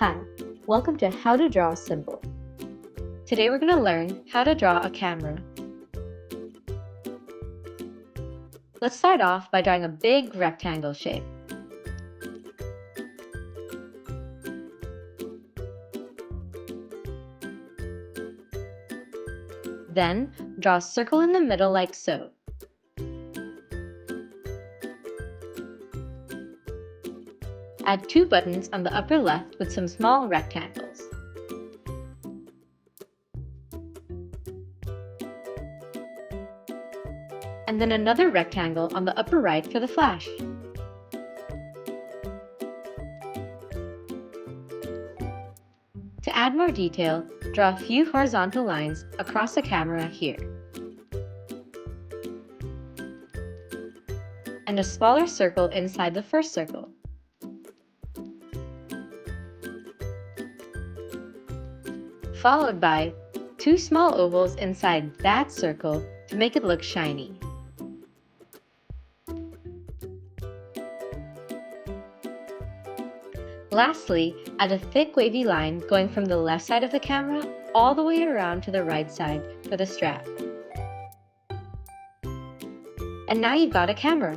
Hi, welcome to How to Draw Symbol. Today we're going to learn how to draw a camera. Let's start off by drawing a big rectangle shape. Then, draw a circle in the middle like so. Add two buttons on the upper left with some small rectangles. And then another rectangle on the upper right for the flash. To add more detail, draw a few horizontal lines across the camera here. And a smaller circle inside the first circle. Followed by two small ovals inside that circle to make it look shiny. Lastly, add a thick wavy line going from the left side of the camera all the way around to the right side for the strap. And now you've got a camera.